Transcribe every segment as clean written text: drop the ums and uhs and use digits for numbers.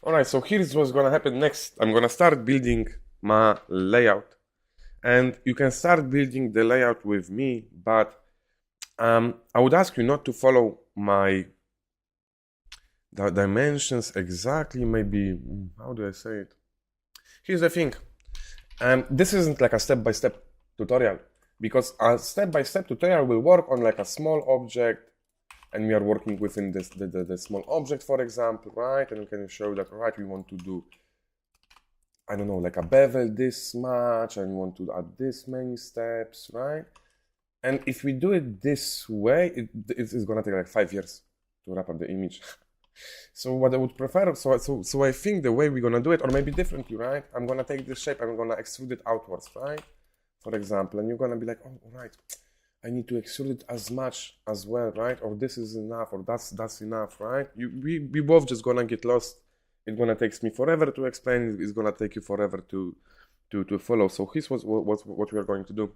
All right, so here's what's gonna happen next. I'm gonna start building my layout, and you can start building the layout with me, but I would ask you not to follow my dimensions exactly. Maybe, how do I say it? Here's the thing. This isn't like a step-by-step tutorial, because a step-by-step tutorial will work on like a small object, and we are working within this the small object, for example, right? And we can show that, right, we want to do, I don't know, like a bevel this much, and we want to add this many steps, right? And if we do it this way, it's gonna take like 5 years to wrap up the image. So what I would prefer, so I think the way we're gonna do it, or maybe differently, right? I'm gonna take this shape, I'm gonna extrude it outwards, right? For example, and you're gonna be like, oh, all right, I need to extrude it as much as well, right? Or this is enough, or that's enough, right? We both just gonna get lost. It's gonna take me forever to explain. It's gonna take you forever to follow. So here's what we are going to do.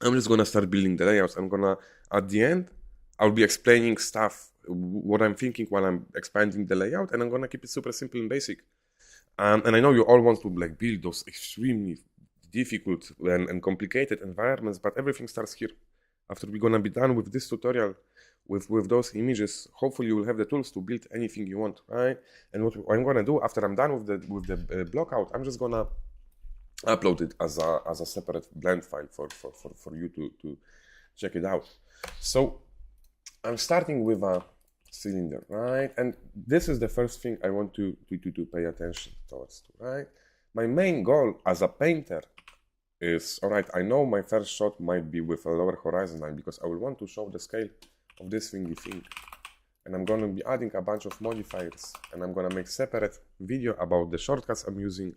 I'm just gonna start building the layouts. I'm gonna, at the end, I'll be explaining stuff, what I'm thinking while I'm expanding the layout, and I'm gonna keep it super simple and basic. And I know you all want to like build those extremely difficult and complicated environments, but everything starts here. After we're gonna be done with this tutorial, with those images, hopefully you will have the tools to build anything you want, right? And what I'm gonna do after I'm done with the block out, I'm just gonna upload it as a separate blend file for you to check it out. So I'm starting with a cylinder, right? And this is the first thing I want to pay attention towards, right? My main goal as a painter is, all right, I know my first shot might be with a lower horizon line because I will want to show the scale of this thingy thing. And I'm going to be adding a bunch of modifiers, and I'm going to make separate video about the shortcuts I'm using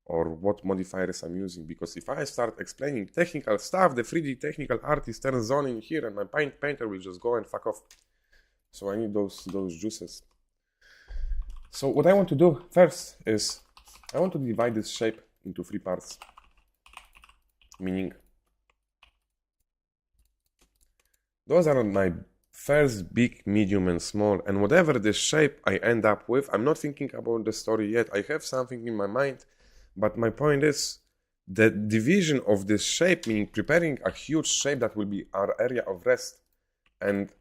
or what modifiers I'm using, because if I start explaining technical stuff, the 3D technical artist turns on in here and my painter will just go and fuck off. So I need those juices. So what I want to do first is I want to divide this shape into 3 parts. Meaning, those are my first big, medium, and small, and whatever the shape I end up with, I'm not thinking about the story yet. I have something in my mind, but my point is the division of this shape, meaning preparing a huge shape that will be our area of rest, and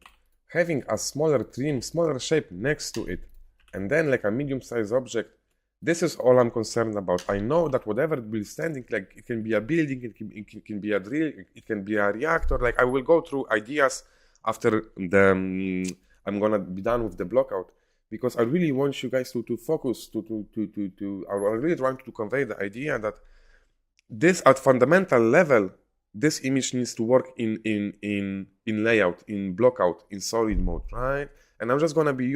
having a smaller trim, smaller shape next to it, and then like a medium-sized object. This is all I'm concerned about. I know that whatever will be standing, like it can be a building, it can be a drill, it can be a reactor. Like I will go through ideas after I'm gonna be done with the block out, because I really want you guys to focus I really want to convey the idea that this at fundamental level, this image needs to work in layout, in block out, in solid mode, right? And I'm just gonna be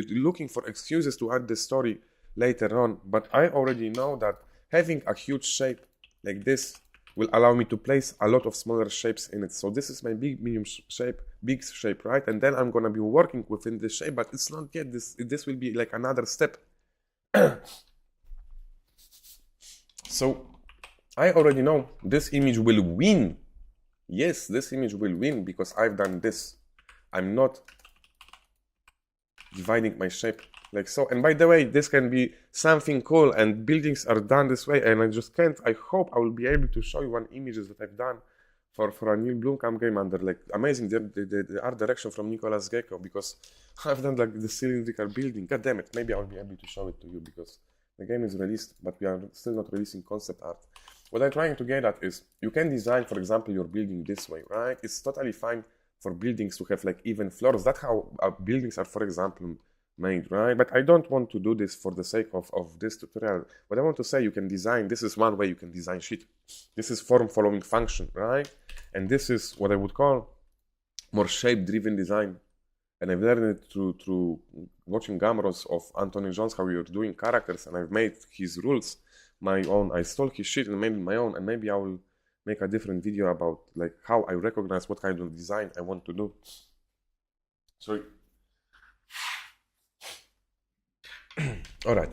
looking for excuses to add the story later on, but I already know that having a huge shape like this will allow me to place a lot of smaller shapes in it. So this is my big shape, right? And then I'm gonna be working within this shape, but it's not yet this will be like another step. So I already know this image will win. Yes, this image will win because I've done this. I'm not dividing my shape like so. And by the way, this can be something cool, and buildings are done this way, and I just can't. I hope I will be able to show you one images that I've done for a new Blomkamp game under like amazing the art direction from Nicolas Gecko, because I've done like the cylindrical building. God damn it, maybe I will be able to show it to you because the game is released, but we are still not releasing concept art. What I'm trying to get at is you can design, for example, your building this way, right? It's totally fine for buildings to have like even floors. That's how buildings are, for example, made, right? But I don't want to do this for the sake of this tutorial. What I want to say, you can design, this is one way you can design shit. This is form following function, right? And this is what I would call more shape-driven design. And I've learned it through watching Gamros of Anthony Jones, how you're doing characters, and I've made his rules my own. I stole his shit and made it my own, and maybe I will make a different video about like how I recognize what kind of design I want to do. Sorry. All right.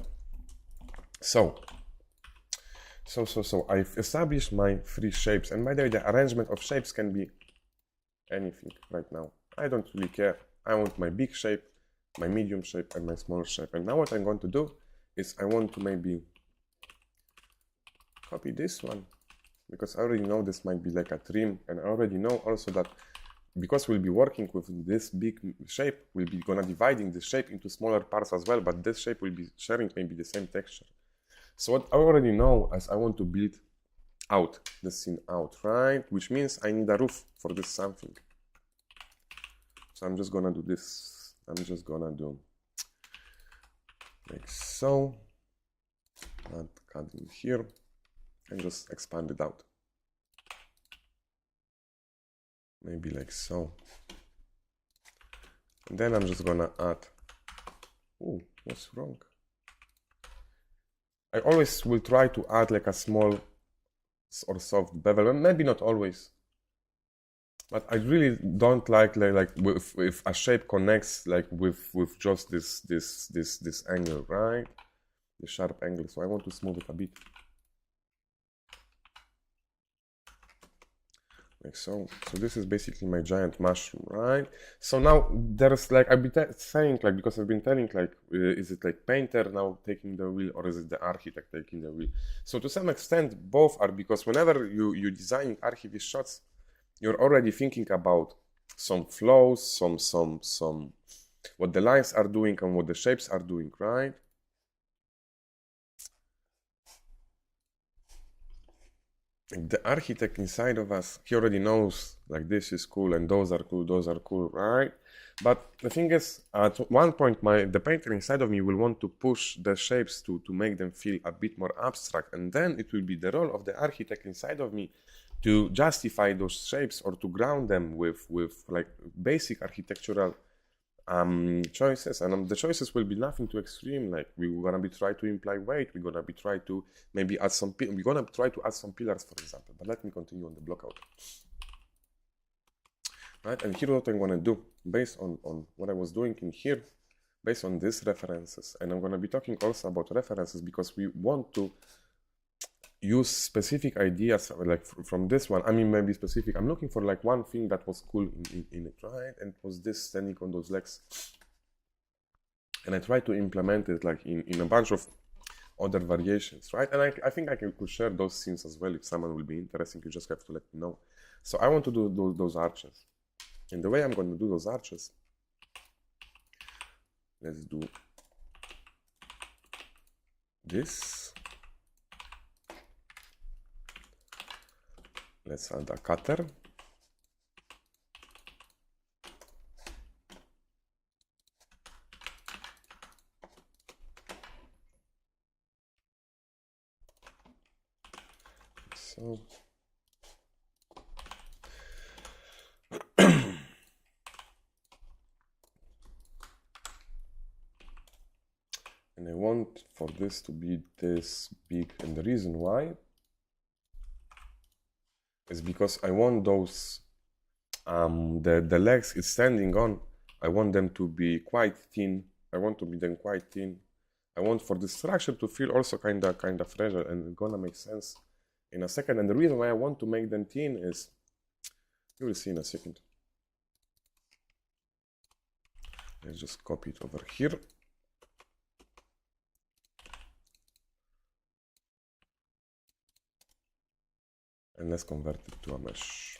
So I've established my 3 shapes, and by the way, the arrangement of shapes can be anything right now. I don't really care. I want my big shape, my medium shape, and my small shape. And now what I'm going to do is I want to maybe copy this one, because I already know this might be like a trim, and I already know also that because we'll be working with this big shape, we'll be gonna dividing the shape into smaller parts as well, but this shape will be sharing maybe the same texture. So what I already know is I want to build out the scene out, right? Which means I need a roof for this something. So I'm just gonna do this. I'm just gonna do like so, and cut in here, and just expand it out. Maybe like so. And then I'm just gonna add, oh, what's wrong? I always will try to add like a small or soft bevel, maybe not always. But I really don't like if a shape connects like with just this angle, right? The sharp angle. So I want to smooth it a bit. Like so. So this is basically my giant mushroom, right? So now there's like, I've been saying like, because I've been telling like, is it like painter now taking the wheel, or is it the architect taking the wheel? So to some extent, both are, because whenever you designing archivist shots, you're already thinking about some flows, some what the lines are doing and what the shapes are doing, right? The architect inside of us, he already knows like this is cool and those are cool, right? But the thing is, at one point the painter inside of me will want to push the shapes to make them feel a bit more abstract, and then it will be the role of the architect inside of me to justify those shapes or to ground them with like basic architectural choices. And the choices will be nothing too extreme, like we're gonna be try to imply weight, we're gonna be try to maybe add some we're gonna try to add some pillars, for example. But let me continue on the blockout, right? And here what I'm gonna do based on what I was doing in here, based on these references, and I'm gonna be talking also about references because we want to use specific ideas like from this one. I mean, maybe specific. I'm looking for like one thing that was cool in it, right? And it was this standing on those legs. And I tried to implement it like in a bunch of other variations, right? And I think I could share those scenes as well if someone will be interested. You just have to let me know. So I want to do those arches. And the way I'm going to do those arches, let's do this. Let's add a cutter. So and I want for this to be this big, and the reason why is because I want those the legs it's standing on, I want them to be quite thin. I want to be them quite thin. I want for the structure to feel also kind of fragile, and it's gonna make sense in a second. And the reason why I want to make them thin is, you will see in a second. Let's just copy it over here. And let's convert it to a mesh.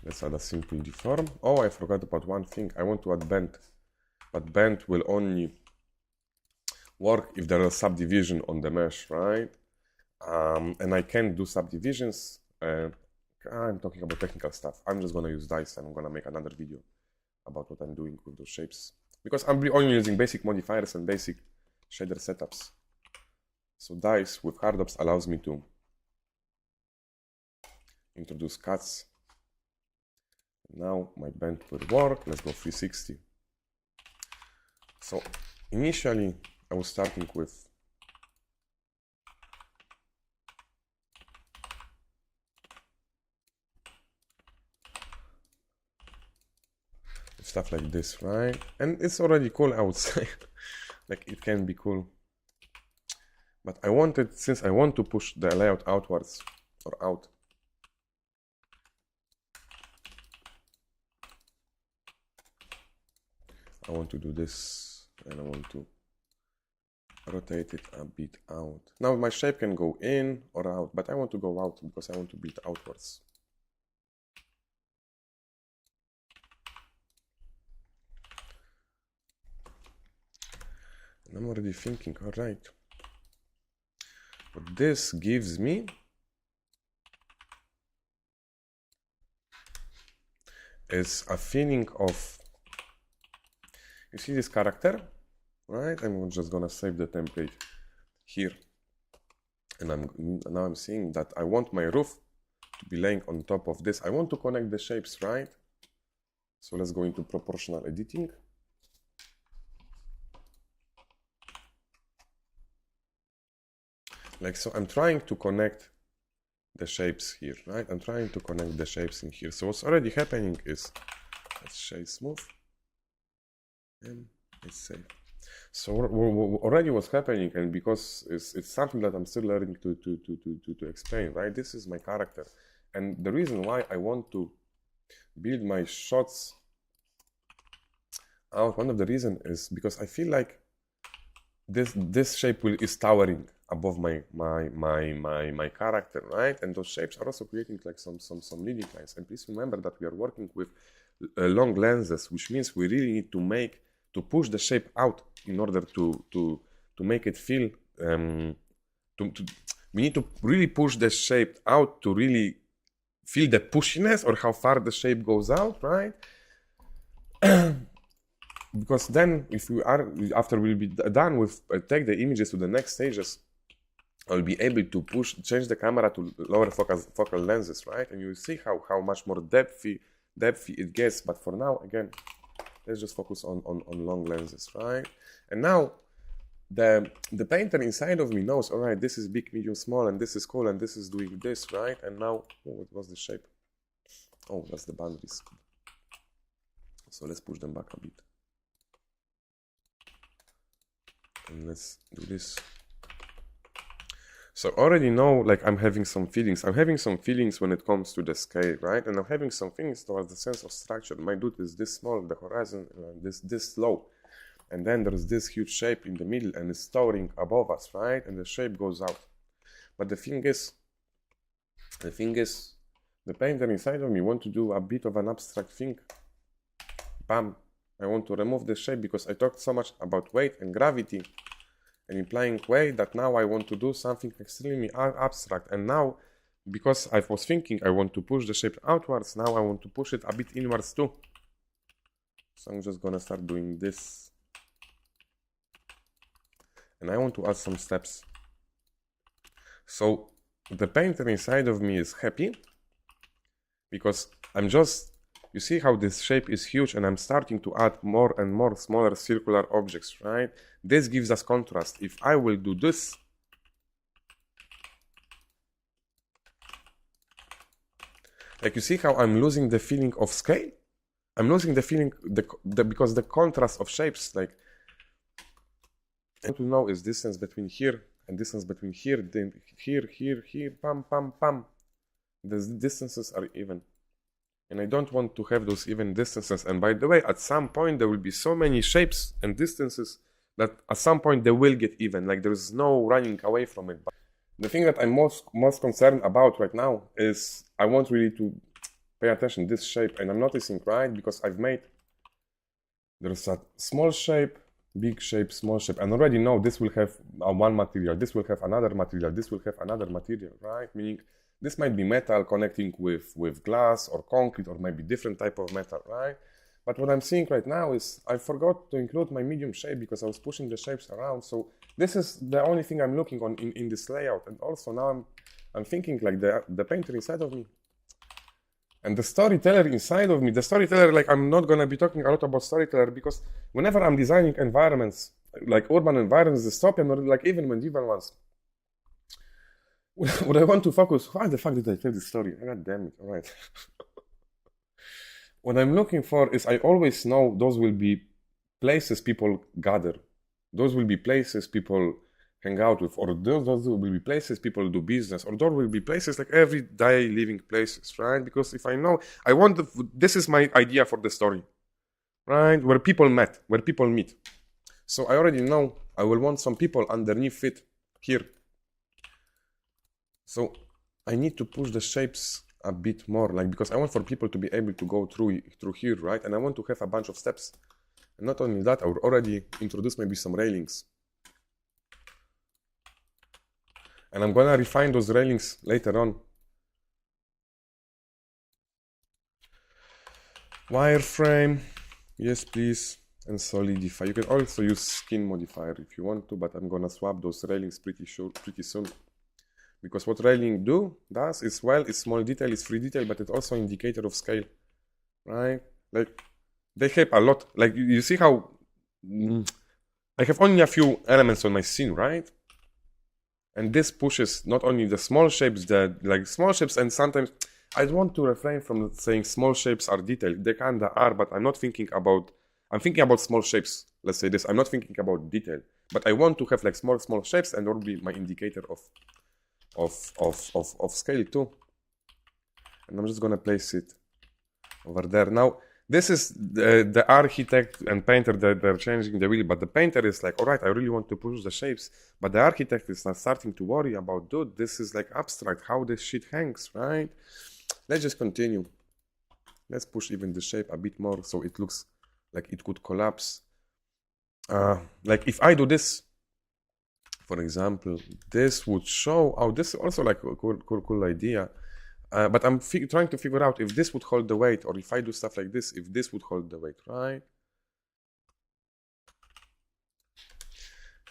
Let's add a simple deform. Oh, I forgot about one thing. I want to add bend, but bend will only work if there is subdivision on the mesh, right? And I can't do subdivisions. I'm talking about technical stuff. I'm just gonna use dice, and I'm gonna make another video about what I'm doing with those shapes, because I'm only using basic modifiers and basic shader setups. So dice with hardops allows me to introduce cuts. Now my bend will work. Let's go 360. So initially I was starting with stuff like this, right? And it's already cool outside. Like it can be cool. But I wanted, since I want to push the layout outwards or out, I want to do this and I want to rotate it a bit out. Now my shape can go in or out, but I want to go out because I want to build outwards. And I'm already thinking, all right, what this gives me is a feeling of, you see this character, right? I'm just gonna save the template here. And now I'm seeing that I want my roof to be laying on top of this. I want to connect the shapes, right? So let's go into proportional editing. Like so, I'm trying to connect the shapes here, right? I'm trying to connect the shapes in here. So what's already happening is, let's shade smooth, and it's safe. So already what's happening, and because it's something that I'm still learning to explain, right? This is my character, and the reason why I want to build my shots out, one of the reasons is because I feel like this shape is towering above my character, right? And those shapes are also creating like some leading lines. And please remember that we are working with long lenses, which means we really need to push the shape out in order to make it feel. We need to really push the shape out to really feel the pushiness or how far the shape goes out, right? Because then, if we are after we'll be done with take the images to the next stages, I'll be able to change the camera to lower focal lenses, right? And you see how much more depthy it gets. But for now, again, let's just focus on long lenses, right? And now the painter inside of me knows, all right, this is big, medium, small, and this is cool, and this is doing this, right? And now, what was the shape? Oh, that's the boundaries. So let's push them back a bit. And let's do this. So I already know, like, I'm having some feelings. I'm having some feelings when it comes to the scale, right? And I'm having some feelings towards the sense of structure. My dude is this small, the horizon this low. And then there's this huge shape in the middle and it's towering above us, right? And the shape goes out. But the thing is, the painter inside of me want to do a bit of an abstract thing. Bam. I want to remove the shape because I talked so much about weight and gravity and implying weight that now I want to do something extremely abstract. And now, because I was thinking I want to push the shape outwards, now I want to push it a bit inwards too. So I'm just gonna start doing this. And I want to add some steps. So the painter inside of me is happy because you see how this shape is huge and I'm starting to add more and more smaller circular objects, right? This gives us contrast. If I will do this, like you see how I'm losing the feeling of scale? I'm losing the feeling because the contrast of shapes, like, what to know is distance between here and distance between here, then here, pam, pam, pam. The distances are even. And I don't want to have those even distances. And by the way, at some point, there will be so many shapes and distances that at some point they will get even. Like there's no running away from it. But the thing that I'm most concerned about right now is I want really to pay attention to this shape. And I'm noticing, right, because there's a small shape, big shape, small shape. And already know this will have one material. This will have another material. This will have another material, right? Meaning, this might be metal connecting with glass or concrete or maybe different type of metal, right? But what I'm seeing right now is I forgot to include my medium shape because I was pushing the shapes around. So this is the only thing I'm looking on in this layout. And also now I'm thinking like the painter inside of me and the storyteller inside of me. The storyteller, like I'm not going to be talking a lot about storyteller because whenever I'm designing environments, like urban environments, dystopian, or like even medieval ones, what I want to focus, why the fuck did I tell this story? God damn it, all right. What I'm looking for is I always know those will be places people gather. Those will be places people hang out with, or those will be places people do business, or there will be places like everyday living places, right? Because if I know, this is my idea for the story, right? Where people meet. So I already know I will want some people underneath it here. So I need to push the shapes a bit more, like, because I want for people to be able to go through here, right? And I want to have a bunch of steps. And not only that, I would already introduce maybe some railings. And I'm gonna refine those railings later on. Wireframe, yes please, and solidify. You can also use skin modifier if you want to, but I'm gonna swap those railings pretty soon. Because what railing does is, well, it's small detail, it's free detail, but it's also indicator of scale, right? Like, they help a lot. Like, you see how I have only a few elements on my scene, right? And this pushes not only the small shapes, small shapes, and sometimes I want to refrain from saying small shapes are detailed. They kinda are, but I'm thinking about small shapes. Let's say this. I'm not thinking about detail, but I want to have like small shapes, and that will be my indicator of scale too. And I'm just gonna place it over there. Now, this is the architect and painter that they're changing the wheel, but the painter is like, all right, I really want to push the shapes, but the architect is not starting to worry about, dude, this is like abstract, how this shit hangs, right? Let's just continue. Let's push even the shape a bit more so it looks like it could collapse. Like if I do this, for example, this would show, oh, this is also like a cool idea. But I'm trying to figure out if this would hold the weight, or if I do stuff like this, if this would hold the weight, right?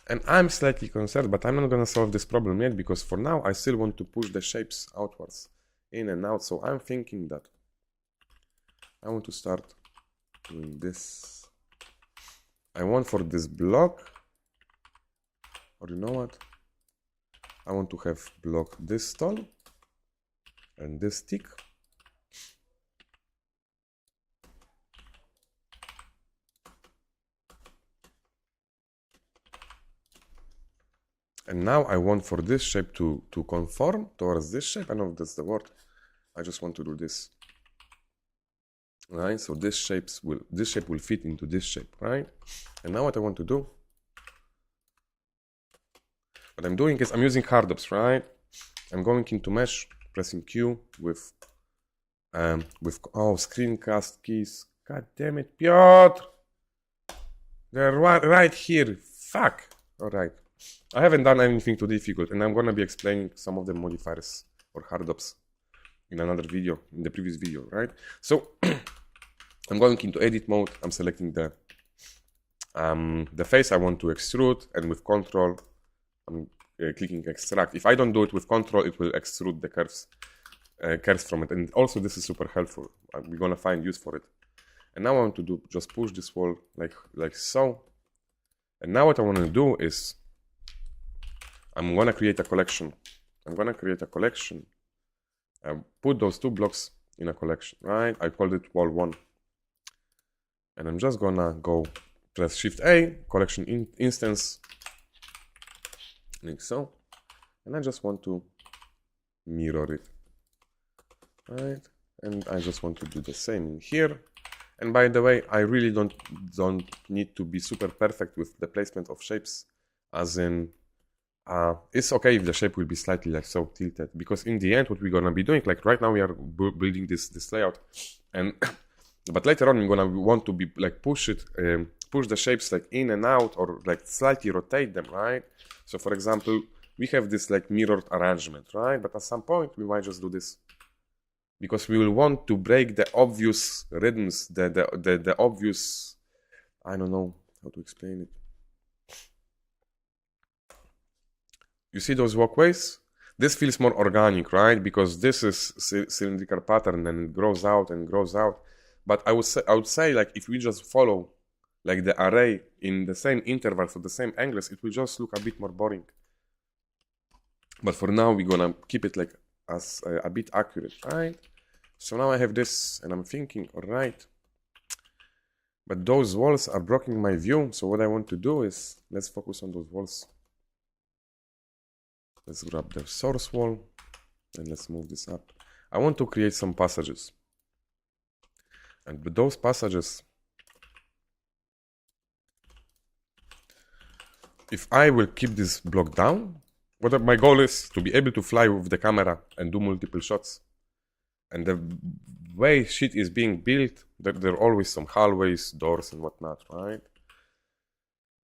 And I'm slightly concerned, but I'm not gonna solve this problem yet, because for now I still want to push the shapes outwards, in and out. So I'm thinking that I want to start doing this. I want for this block, or you know what? I want to have block this tall and this thick. And now I want for this shape to conform towards this shape. I know that's the word. I just want to do this. Right? So this shape will fit into this shape, right? And now what I want to do, what I'm doing is I'm using hardOps, right? I'm going into mesh, pressing Q with screencast keys. God damn it, Piotr! They're right here. Fuck. All right. I haven't done anything too difficult, and I'm gonna be explaining some of the modifiers or hardOps in another video, in the previous video, right? So I'm going into edit mode. I'm selecting the face I want to extrude, and with control, I'm clicking extract. If I don't do it with control, it will extrude the curves from it. And also, this is super helpful. We're gonna find use for it. And now I want to just push this wall like so. And now what I want to do is I'm gonna create a collection. Put those two blocks in a collection, right? I called it wall 1. And I'm just gonna go press Shift A, collection instance, like so. And I just want to mirror it, right? And I just want to do the same in here. And by the way, I really don't need to be super perfect with the placement of shapes, as in, it's okay if the shape will be slightly like so tilted, because in the end, what we're gonna be doing, like right now we are building this layout, and but later on we're gonna want to be like push the shapes like in and out, or like slightly rotate them, right? So for example, we have this like mirrored arrangement, right? But at some point we might just do this, because we will want to break the obvious rhythms, the obvious, I don't know how to explain it. You see those walkways? This feels more organic, right? Because this is cylindrical pattern, and it grows out and grows out. But I would say like if we just follow like the array in the same intervals or the same angles, it will just look a bit more boring. But for now, we're gonna keep it like as a bit accurate, right? So now I have this, and I'm thinking, all right, but those walls are blocking my view. So what I want to do is, let's focus on those walls. Let's grab the source wall, and let's move this up. I want to create some passages. And with those passages, if I will keep this block down, what my goal is to be able to fly with the camera and do multiple shots. And the way shit is being built, there are always some hallways, doors and whatnot, right?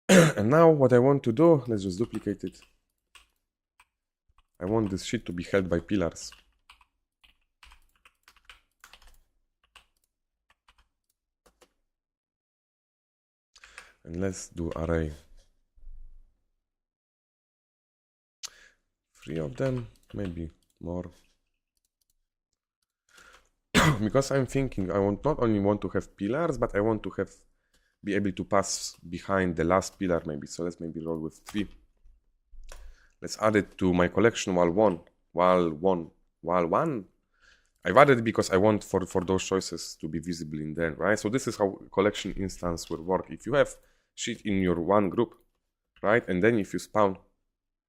And now what I want to do, let's just duplicate it. I want this shit to be held by pillars. And let's do array. 3 of them, maybe more. Because I'm thinking I not only want to have pillars, but I want to be able to pass behind the last pillar maybe. So let's maybe roll with 3. Let's add it to my collection wall 1. I've added it because I want for those choices to be visible in there, right? So this is how collection instance will work. If you have shit in your one group, right? And then if you spawn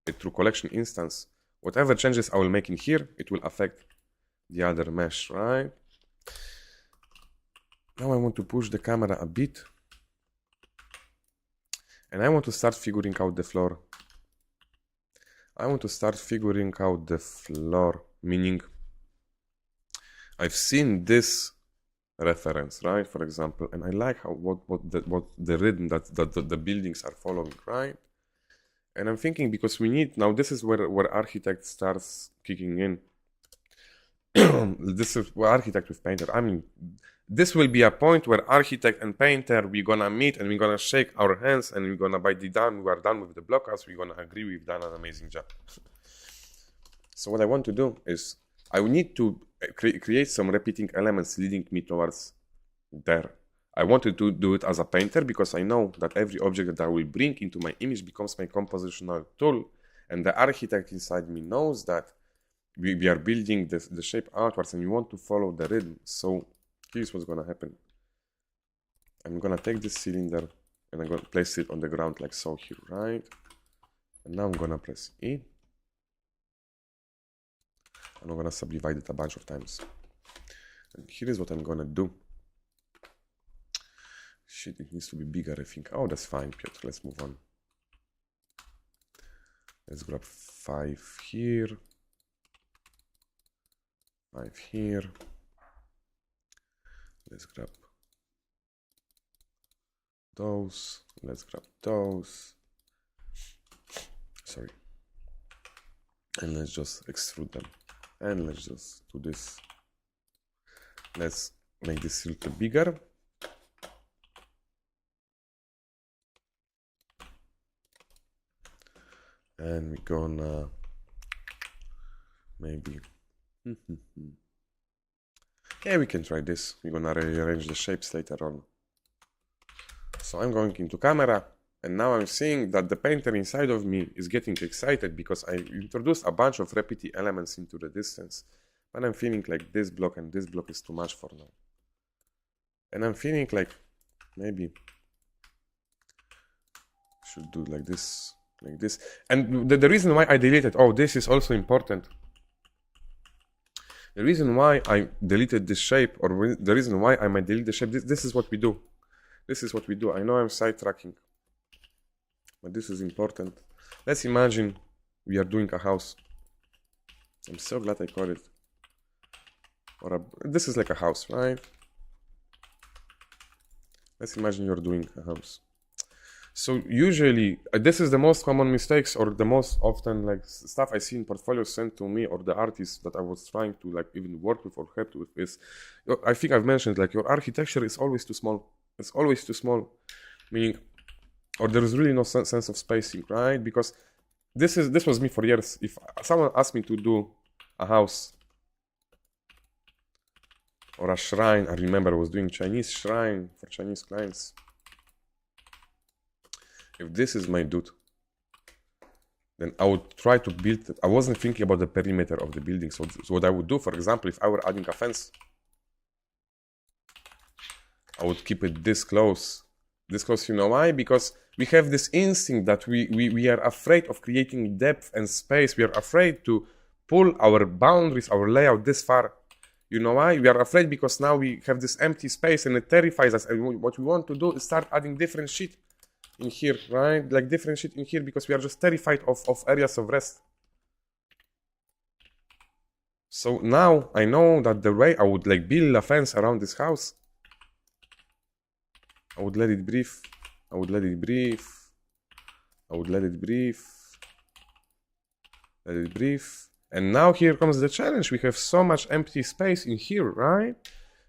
it through collection instance, whatever changes I will make in here, it will affect the other mesh, right? Now I want to push the camera a bit. And I want to start figuring out the floor. Meaning I've seen this reference, right? For example, and I like how what the rhythm that the buildings are following, right? And I'm thinking because we need now this is where architect starts kicking in. This is where architect with painter. I mean, this will be a point where architect and painter we're gonna meet and we're gonna shake our hands and we're gonna by the done we are done with the blockhouse. We're gonna agree we've done an amazing job. So what I want to do is I will need to create some repeating elements leading me towards there. I wanted to do it as a painter because I know that every object that I will bring into my image becomes my compositional tool, and the architect inside me knows that we are building the shape outwards and we want to follow the rhythm. So here's what's gonna happen. I'm gonna take this cylinder and I'm gonna place it on the ground like so here, right? And now I'm gonna press E. And I'm gonna subdivide it a bunch of times. And here is what I'm gonna do. Shit, it needs to be bigger, I think. Oh, that's fine, Piotr. Let's move on. Let's grab 5 here. 5 here. Let's grab those. Let's grab those. Sorry. And let's just extrude them. And let's just do this. Let's make this a little bigger. And we're gonna maybe yeah, we can try this. We're gonna rearrange the shapes later on. So I'm going into camera, and now I'm seeing that the painter inside of me is getting excited because I introduced a bunch of repeating elements into the distance. But I'm feeling like this block and this block is too much for now. And I'm feeling like maybe I should do like this. Like this. And the reason why I deleted, oh, this is also important. The reason why I deleted this shape, or the reason why I might delete the shape, this is what we do. This is what we do. I know I'm sidetracking, but this is important. Let's imagine we are doing a house. I'm so glad I caught it. This is like a house, right? Let's imagine you're doing a house. So usually, this is the most common mistakes or the most often like stuff I see in portfolios sent to me or the artists that I was trying to like even work with or help with is, I think I've mentioned like your architecture is always too small. It's always too small, meaning, or there is really no sense of spacing, right? Because this was me for years. If someone asked me to do a house or a shrine, I remember I was doing Chinese shrine for Chinese clients. If this is my dude, then I would try to build it. I wasn't thinking about the perimeter of the building. So what I would do, for example, if I were adding a fence, I would keep it this close. This close, you know why? Because we have this instinct that we are afraid of creating depth and space. We are afraid to pull our boundaries, our layout this far. You know why? We are afraid because now we have this empty space and it terrifies us. And what we want to do is start adding different shit in here, right? Like different shit in here because we are just terrified of areas of rest. So now I know that the way I would like build a fence around this house, I would let it breathe. I would let it breathe. I would let it breathe. Let it breathe. And now here comes the challenge. We have so much empty space in here, right?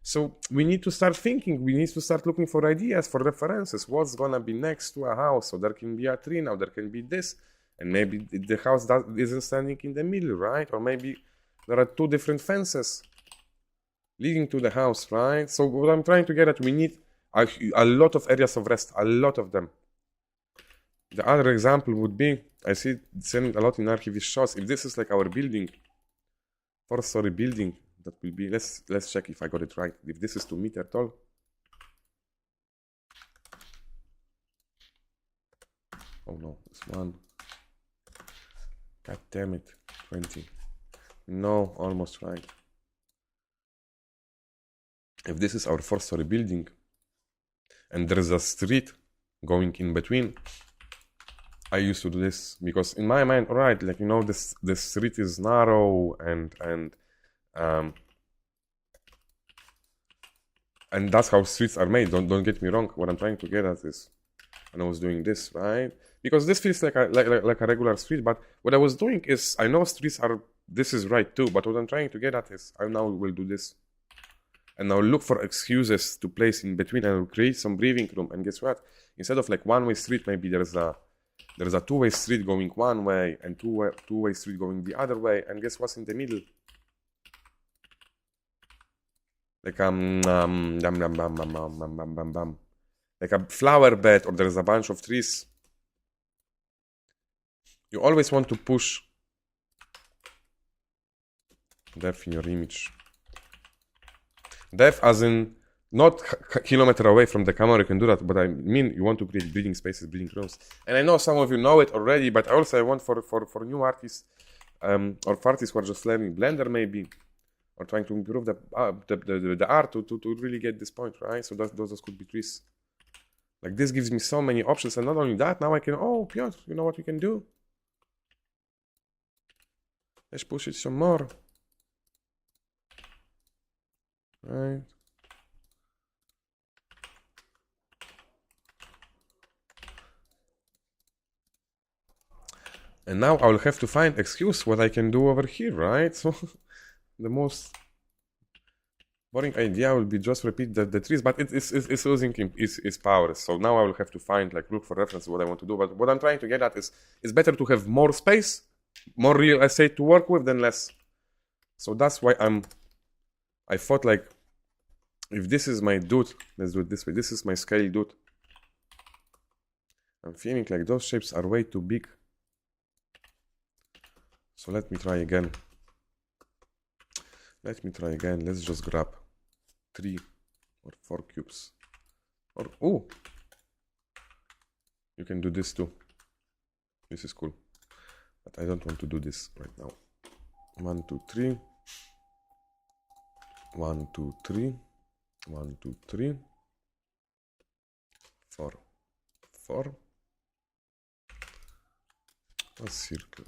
So we need to start thinking. We need to start looking for ideas, for references. What's gonna be next to a house? So there can be a tree now. There can be this, and maybe the house isn't standing in the middle, right? Or maybe there are two different fences leading to the house, right? So what I'm trying to get at, we need a lot of areas of rest, a lot of them. The other example would be, I see it sending a lot in archivist shots. If this is like our building, 4-story building, that will be, let's check if I got it right. If this is 2 meters tall. Oh no, it's 1. God damn it, 20. No, almost right. If this is our 4-story building, and there's a street going in between, I used to do this because in my mind, all right, like, you know, this street is narrow and that's how streets are made. Don't get me wrong. What I'm trying to get at is, and I was doing this, right? Because this feels like a regular street, but what I was doing is, I know streets are, this is right too, but what I'm trying to get at is, I now will do this. And I'll look for excuses to place in between and I'll create some breathing room. And guess what? Instead of like one-way street, maybe there's a two-way street going one way and two-way street going the other way. And guess what's in the middle? Like like a flower bed, or there's a bunch of trees. You always want to push depth in your image. Depth as in not kilometer away from the camera, you can do that, but I mean you want to create breathing spaces, breathing rooms. And I know some of you know it already, but also I want for new artists, or for artists who are just learning Blender maybe, or trying to improve the art to really get this point, right? So those could be trees. Like this gives me so many options, and not only that, now I can, oh, Piotr, you know what we can do? Let's push it some more. Right. And now I will have to find excuse what I can do over here, right? So the most boring idea will be just repeat the trees, but it's losing its power. So now I will have to find, like, look for reference what I want to do. But what I'm trying to get at is, it's better to have more space, more real estate to work with than less. So that's why I thought, like, if this is my dude, let's do it this way. This is my scale dude. I'm feeling like those shapes are way too big. So let me try again. Let's just grab 3 or 4 cubes. Or, oh, you can do this too. This is cool. But I don't want to do this right now. 1, 2, 3. 1, 2, 3. 1, 2, 3. 4. 4. A circle.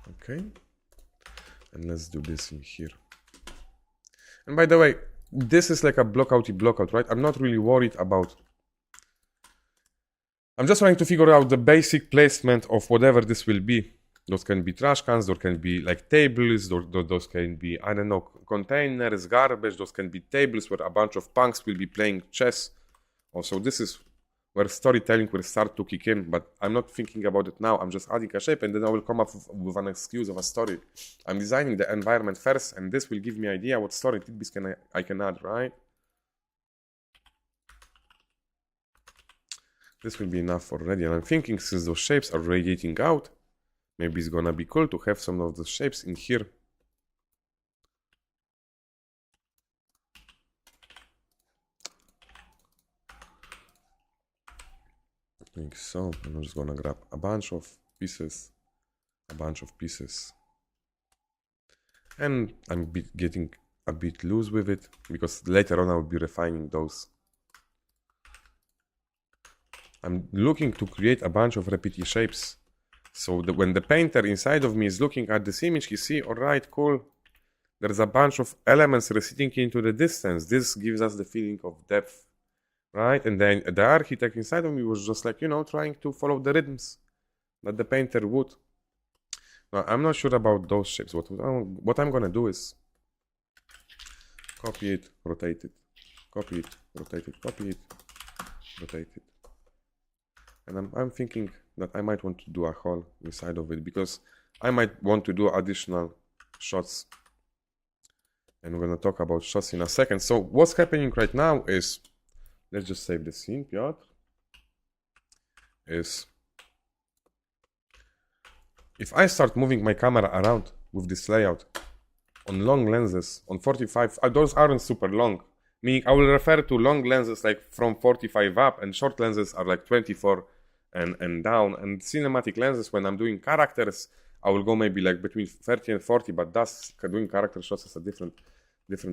Okay. And let's do this in here. And by the way, this is like a blockout, right? I'm not really worried about... I'm just trying to figure out the basic placement of whatever this will be. Those can be trash cans, those can be like tables, those can be, I don't know, containers, garbage, those can be tables where a bunch of punks will be playing chess. Also, this is where storytelling will start to kick in, but I'm not thinking about it now. I'm just adding a shape, and then I will come up with an excuse of a story. I'm designing the environment first, and this will give me idea what story tidbits I can add, right? This will be enough already, and I'm thinking, since those shapes are radiating out, maybe it's gonna be cool to have some of the shapes in here. Like so, and I'm just gonna grab a bunch of pieces, and I'm getting a bit loose with it, because later on I'll be refining those. I'm looking to create a bunch of repeating shapes. So when the painter inside of me is looking at this image, he see, all right, cool. There's a bunch of elements receding into the distance. This gives us the feeling of depth, right? And then the architect inside of me was just like, trying to follow the rhythms that the painter would. Now, I'm not sure about those shapes. What I'm gonna do is copy it, rotate it, copy it, rotate it, copy it, rotate it. And I'm thinking that I might want to do a hole inside of it because I might want to do additional shots. And we're going to talk about shots in a second. So what's happening right now is, let's just save the scene, Piotr, is if I start moving my camera around with this layout on long lenses, on 45, those aren't super long, meaning I will refer to long lenses like from 45 up, and short lenses are like 24 and down, and cinematic lenses, when I'm doing characters, I will go maybe like between 30 and 40, but that's doing character shots is a different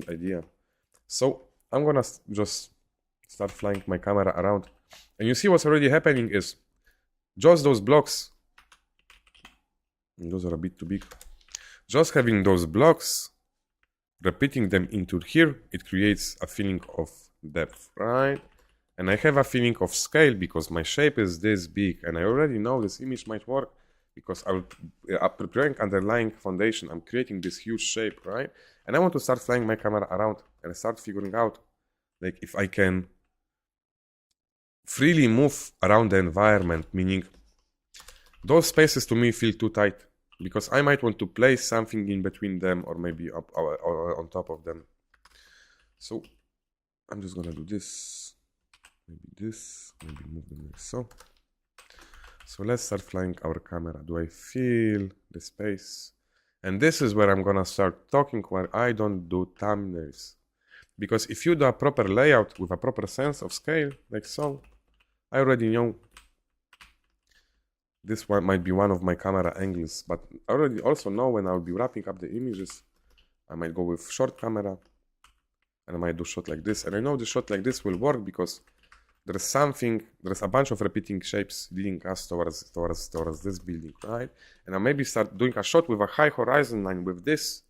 idea. So I'm gonna just start flying my camera around, and you see what's already happening is just those blocks, those are a bit too big, just having those blocks, repeating them into here, it creates a feeling of depth, right? And I have a feeling of scale because my shape is this big, and I already know this image might work because I'm preparing underlying foundation. I'm creating this huge shape, right? And I want to start flying my camera around and start figuring out, like, if I can freely move around the environment, meaning those spaces to me feel too tight because I might want to place something in between them or maybe up or on top of them. So I'm just gonna do this, maybe move them like so. So let's start flying our camera. Do I feel the space? And this is where I'm gonna start talking, where I don't do thumbnails. Because if you do a proper layout with a proper sense of scale, like so, I already know this one might be one of my camera angles, but I already also know when I'll be wrapping up the images, I might go with short camera, and I might do shot like this. And I know the shot like this will work because there's a bunch of repeating shapes leading us towards this building, right? And I maybe start doing a shot with a high horizon line with this.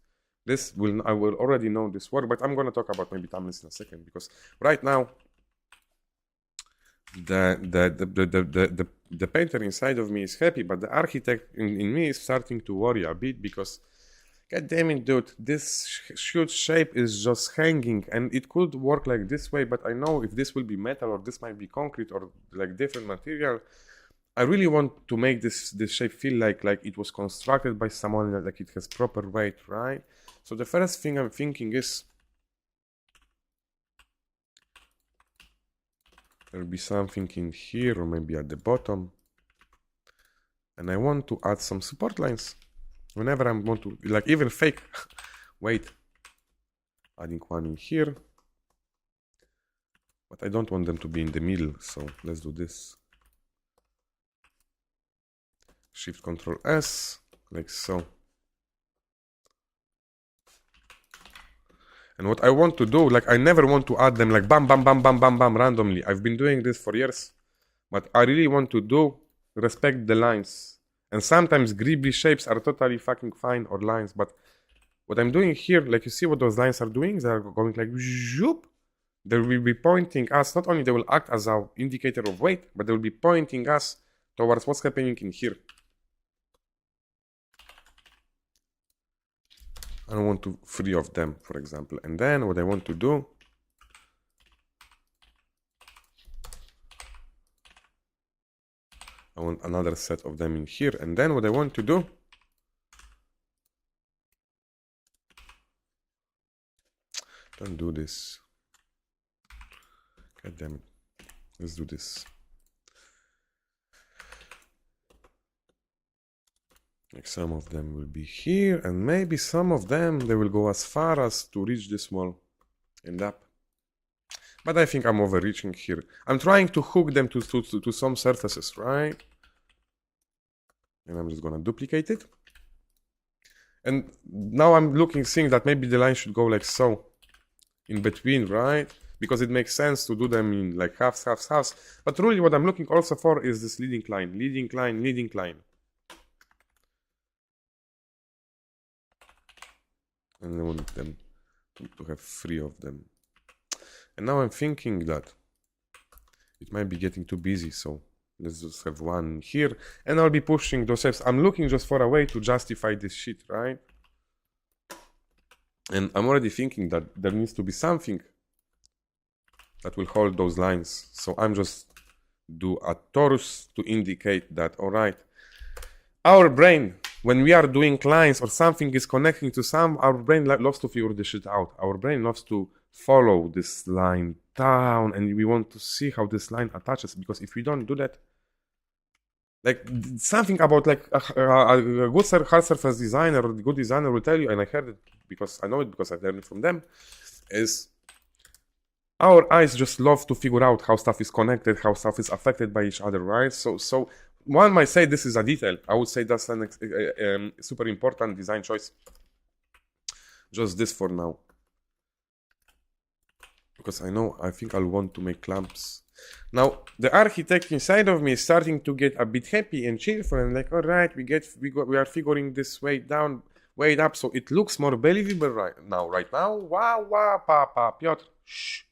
I will already know this work, but I'm gonna talk about maybe thumbnails in a second because right now the painter inside of me is happy, but the architect in me is starting to worry a bit because, god damn it, dude, this huge shape is just hanging, and it could work like this way, but I know if this will be metal or this might be concrete or like different material, I really want to make this shape feel like it was constructed by someone, like it has proper weight, right? So the first thing I'm thinking is there'll be something in here or maybe at the bottom, and I want to add some support lines whenever I want to, like, even fake weight, adding one in here, but I don't want them to be in the middle, so let's do this. Shift Control S, like so. And what I want to do, like, I never want to add them like bam, bam, bam, bam, bam, bam, randomly. I've been doing this for years, but I really want to respect the lines. And sometimes greeby shapes are totally fucking fine, or lines, but what I'm doing here, like, you see what those lines are doing? They are going like zoop. They will be pointing us, not only they will act as our indicator of weight, but they will be pointing us towards what's happening in here. I don't want to three of them, for example. And then what I want to do, I want another set of them in here. And then what I want to do, don't do this. God damn it. Let's do this. Like, some of them will be here, and maybe some of them, they will go as far as to reach this wall and up. But I think I'm overreaching here. I'm trying to hook them to some surfaces, right? And I'm just gonna duplicate it. And now I'm seeing that maybe the line should go like so, in between, right? because it makes sense to do them in like halves. But really what I'm looking also for is this leading line. And I want them to have 3 of them. And now I'm thinking that it might be getting too busy, so let's just have 1 here, and I'll be pushing those steps. I'm looking just for a way to justify this shit, right? And I'm already thinking that there needs to be something that will hold those lines. So I'm just do a torus to indicate that, all right, our brain, when we are doing lines or something is connecting to some, our brain loves to figure this shit out. Our brain loves to follow this line down, and we want to see how this line attaches, because if we don't do that, like something about like a good hard surface designer or good designer will tell you, and I heard it because I know it because I've learned it from them, is our eyes just love to figure out how stuff is connected, how stuff is affected by each other, right? So one might say this is a detail. I would say that's a super important design choice. Just this for now. Because I think I'll want to make clamps. Now, the architect inside of me is starting to get a bit happy and cheerful and like, all right, we are figuring this way down, way up, so it looks more believable right now. Wow, Piotr, shh.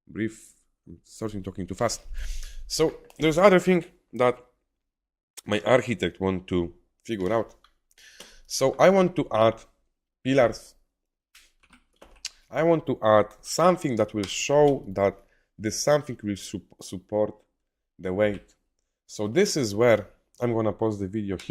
Breathe. I'm starting talking too fast. So there's other thing that my architect want to figure out. So I want to add pillars. I want to add something that will show that this something will support the weight. So this is where I'm gonna pause the video here.